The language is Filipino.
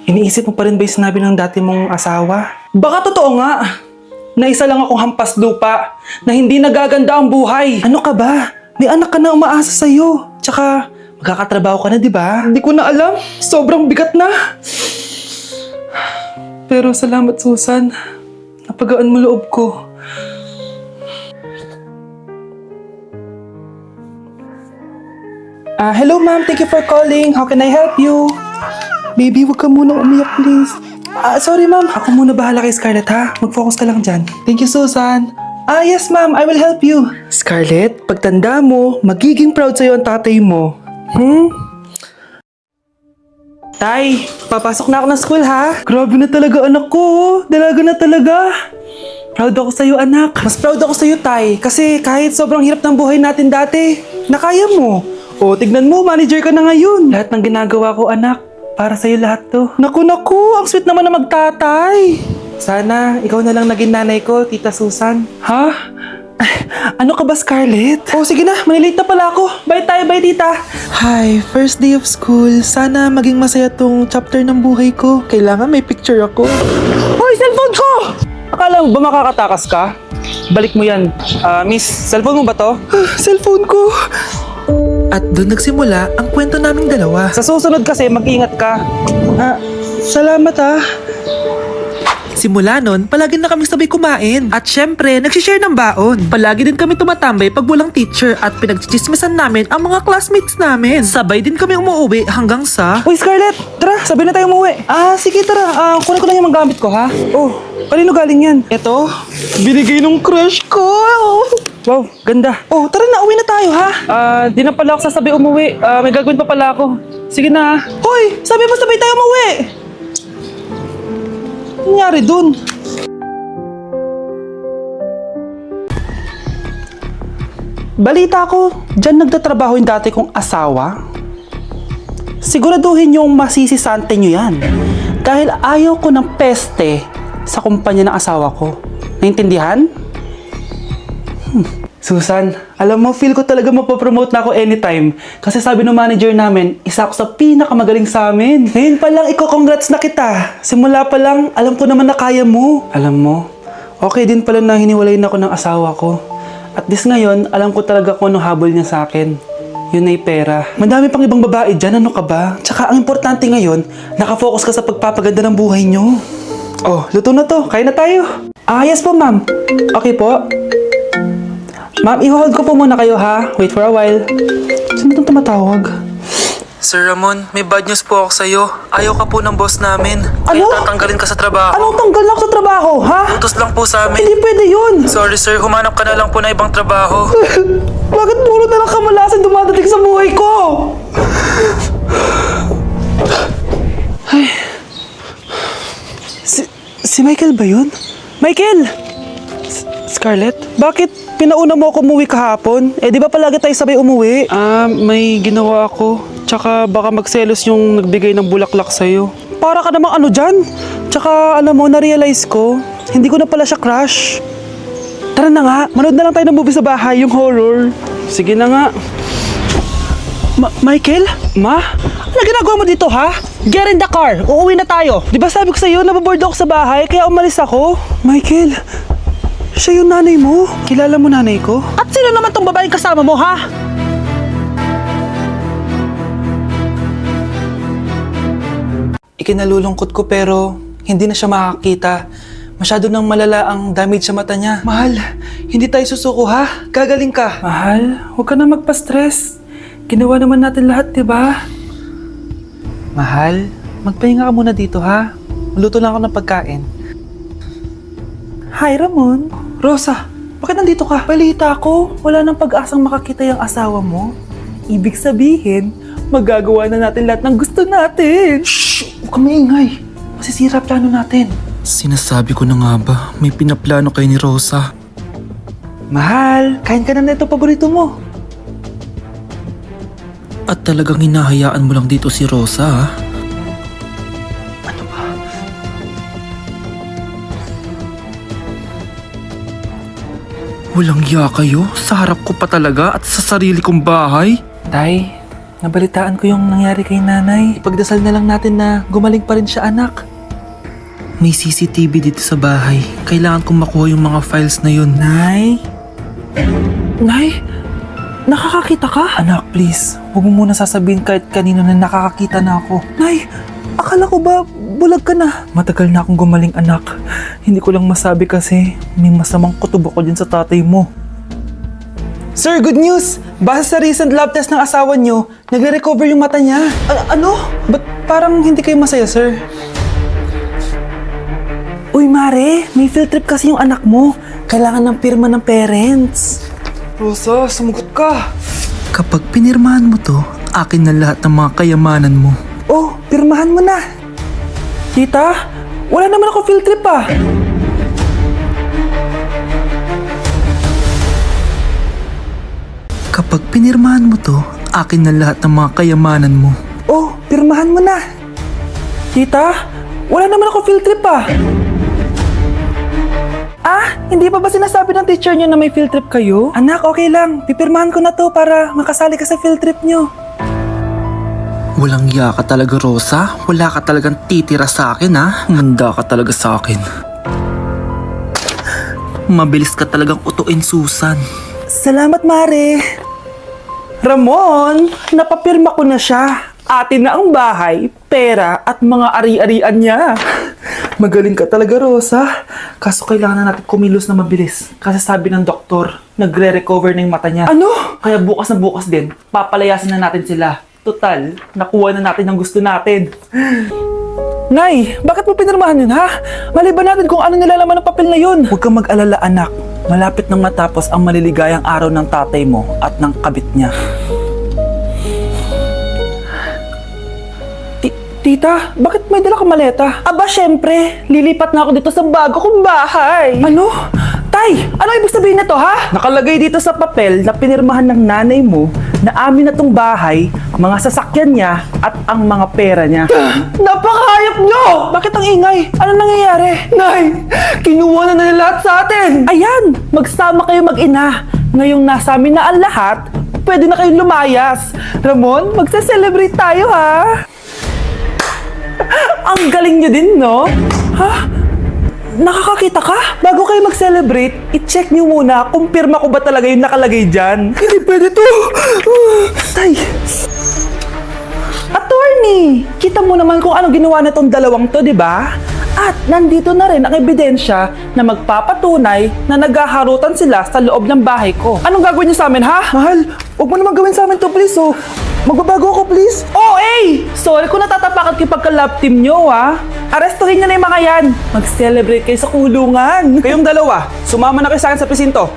Iniisip mo pa rin ba yung sinabi ng dati mong asawa? Baka totoo nga, na isa lang akong hampas lupa, na hindi nagaganda ang buhay. Ano ka ba? May anak ka na umaasa sa'yo. Tsaka, magkakatrabaho ka na, di ba? Hindi ko na alam. Sobrang bigat na. Pero salamat, Susan. Napagaan mo loob ko. Hello ma'am, thank you for calling. How can I help you? Baby, wag ka muna umiyak please. Sorry ma'am, ako muna bahala kay Scarlett ha. Mag-focus ka lang dyan. Thank you, Susan. Yes ma'am, I will help you. Scarlett, pagtanda mo, magiging proud sa'yo ang tatay mo. Tay, papasok na ako ng school ha. Grabe na talaga anak ko, oh. Dalaga na talaga. Proud ako sa'yo anak. Mas proud ako sa'yo tay, kasi kahit sobrang hirap ng buhay natin dati, nakaya mo. O, tignan mo, manager ka na ngayon. Lahat ng ginagawa ko anak, para sa'yo lahat to. Naku, ang sweet naman na magtatay. Sana, ikaw na lang naging nanay ko, Tita Susan. Ha? Ano ka ba, Scarlett? Oh, sige na, malilate na pala ako. Bye tayo, bye tita. Hi, first day of school. Sana maging masaya tong chapter ng buhay ko. Kailangan may picture ako. Hoy, cellphone ko! Akala mo ba makakatakas ka? Balik mo yan. Miss, cellphone mo ba to? Cellphone ko. At doon nagsimula ang kwento naming dalawa. Sa susunod kasi, mag-ingat ka. Salamat ah. Simula nun, palagi na kami sabay kumain. At syempre, nagsishare ng baon. Palagi din kami tumatambay pag walang teacher at pinagchichismisan namin ang mga classmates namin. Sabay din kami umuwi hanggang sa... Uy Scarlett, tara, sabay na tayo umuwi. Sige tara, kunin ko lang yung mga gamit ko ha. Oh, kanino galing yan? Eto, binigay nung crush ko. Wow, ganda. Oh, tara na, uwi na tayo ha. Di na pala ako sasabay umuwi. May gagawin pa pala ako. Sige na. Hoy, sabi mo sabay tayo umuwi. Ano nangyari dun? Balita ko, dyan nagtatrabaho yung dati kong asawa. Siguraduhin yung masisisante nyo yan. Dahil ayaw ko ng peste sa kumpanya ng asawa ko. Naintindihan? Susan, alam mo, feel ko talaga mapopromote na ako anytime. Kasi sabi ng manager namin, isa ako sa pinakamagaling sa amin. Ngayon pa lang, congrats na kita. Simula pa lang, alam ko naman na kaya mo. Alam mo, okay din pala na hiniwalay na ako ng asawa ko. At least ngayon, alam ko talaga kung anong habol niya sa akin. Yun ay pera. Madami pang ibang babae dyan, ano ka ba? Tsaka ang importante ngayon, nakafocus ka sa pagpapaganda ng buhay nyo. Oh, luto na to. Kain na tayo. Yes po, ma'am. Okay po. Ma'am, i-hold ko po muna kayo ha. Wait for a while. Sino itong tumatawag? Sir Ramon, may bad news po ako sa'yo. Ayaw ka po ng boss namin. Ano? Kaya tatanggalin ka sa trabaho. Anong tanggal ako sa trabaho, ha? Utos lang po sa amin. Hindi pwede yun. Sorry sir, humanap ka na lang po na ibang trabaho. Bakit puro na lang kamalasan dumadating sa buhay ko? Ay. Si Michael ba yun? Michael! Scarlett, bakit pinauna mo ako umuwi kahapon? Di ba palagi tayo sabay umuwi? May ginawa ako. Tsaka baka magselos yung nagbigay ng bulaklak sa'yo. Para ka namang ano dyan? Tsaka alam mo, na-realize ko, hindi ko na pala siya crush. Tara na nga, manood na lang tayo ng movie sa bahay, yung horror. Sige na nga. Michael? Ma? Ano ginagawa mo dito ha? Get in the car, uuwi na tayo. Di ba sabi ko sa'yo, nababoard ako sa bahay, kaya umalis ako? Michael, siya yung nanay mo. Kilala mo nanay ko? At sino naman tong babaeng kasama mo, ha? Ikinalulungkot ko pero hindi na siya makakita. Masyado nang malala ang damage sa mata niya. Mahal, hindi tayo susuko, ha? Gagaling ka. Mahal, huwag ka na magpa-stress. Ginawa naman natin lahat, di ba? Mahal, magpahinga ka muna dito, ha? Maluto lang ako ng pagkain. Hi, Ramon. Rosa, bakit nandito ka? Balita ko, wala nang pag-asang makakita yung asawa mo. Ibig sabihin, magagawa na natin lahat ng gusto natin. Shhh! Huwag ka maingay. Masisira plano natin. Sinasabi ko na nga ba, may pinaplano kayo ni Rosa. Mahal, kain ka na nito paborito mo. At talagang hinahayaan mo lang dito si Rosa, ha? Ano ba? Walang iya kayo? Sa harap ko pa talaga at sa sarili kong bahay? Tay, Nabalitaan ko yung nangyari kay nanay. Ipagdasal na lang natin na gumaling pa rin siya, anak. May CCTV dito sa bahay. Kailangan kong makuha yung mga files na yun. Nay? Nay? Nakakakita ka? Anak, please. Huwag mo muna sasabihin kahit kanino na nakakakita na ako. Nay, akala ko ba bulag ka na? Matagal na akong gumaling, anak. Hindi ko lang masabi kasi may masamang kutob ako dyan sa tatay mo. Sir, good news! Base sa recent lab test ng asawa niyo, nagre-recover yung mata niya. Ano? Ba't parang hindi kayo masaya, sir? Uy, Mare, may field trip kasi yung anak mo. Kailangan ng pirma ng parents. Rosa, sumagot ka. Kapag pinirmahan mo to, akin na lahat ng mga kayamanan mo. Oh, pirmahan mo na. Tita, wala naman ako field trip ah. Kapag pinirmahan mo to, akin na lahat ng mga kayamanan mo. Oh, pirmahan mo na. Tita, wala naman ako field trip ah. Ah, hindi pa ba sinasabi ng teacher niyo na may field trip kayo? Anak, okay lang. Pipirmahan ko na to para makasali ka sa field trip niyo. Walang iya ka talaga, Rosa. Wala ka talagang titira sa akin, ha? Manda ka talaga sa akin. Mabilis ka talagang utuin, Susan. Salamat, Mare. Ramon, napapirma ko na siya. Atin na ang bahay, pera at mga ari-arian niya. Magaling ka talaga, Rosa. Kaso kailangan na natin kumilos na mabilis. Kasi sabi ng doktor, nagre-recover na yung mata niya. Ano? Kaya bukas na bukas din, papalayasin na natin sila. Total, nakuha na natin ang gusto natin. Nay, bakit mo pinirmahan yun, ha? Maliban natin kung ano nilalaman ng papel na yun. Huwag kang mag-alala, anak. Malapit nang matapos ang maliligayang araw ng tatay mo at ng kabit niya. Tita, bakit may dala kang maleta? Aba, syempre. Lilipat na ako dito sa bago kong bahay. Ano? Tay, ano ibig sabihin na to, ha? Nakalagay dito sa papel na pinirmahan ng nanay mo na amin na tong bahay, mga sasakyan niya at ang mga pera niya. Napakahayop nyo! Bakit ang ingay? Ano nangyayari? Nay, kinuha na nila lahat sa atin! Ayan, magsama kayo mag-ina. Ngayong nasa amin na ang lahat, pwede na kayong lumayas. Ramon, magse-celebrate tayo, ha? Ang galing nyo din, no? Ha? Nakakakita ka? Bago kayo mag-celebrate, i-check nyo muna kung pirma ko ba talaga yung nakalagay dyan. Hindi pwede to! Tay! Attorney! Kita mo naman kung ano ginawa na tong dalawang to, di ba? At nandito na rin ang ebidensya na magpapatunay na naghaharutan sila sa loob ng bahay ko. Anong gagawin niyo sa amin, ha? Mahal, huwag mo naman gawin sa amin to, please, oh. Magbabago ako, please. Oh, sorry kung natatapakan kayo pagka-love team nyo, ha? Arestuhin nyo na yung mga yan. Mag-celebrate kayo sa kulungan. Kayong dalawa, sumama na kayo sa akin sa presinto.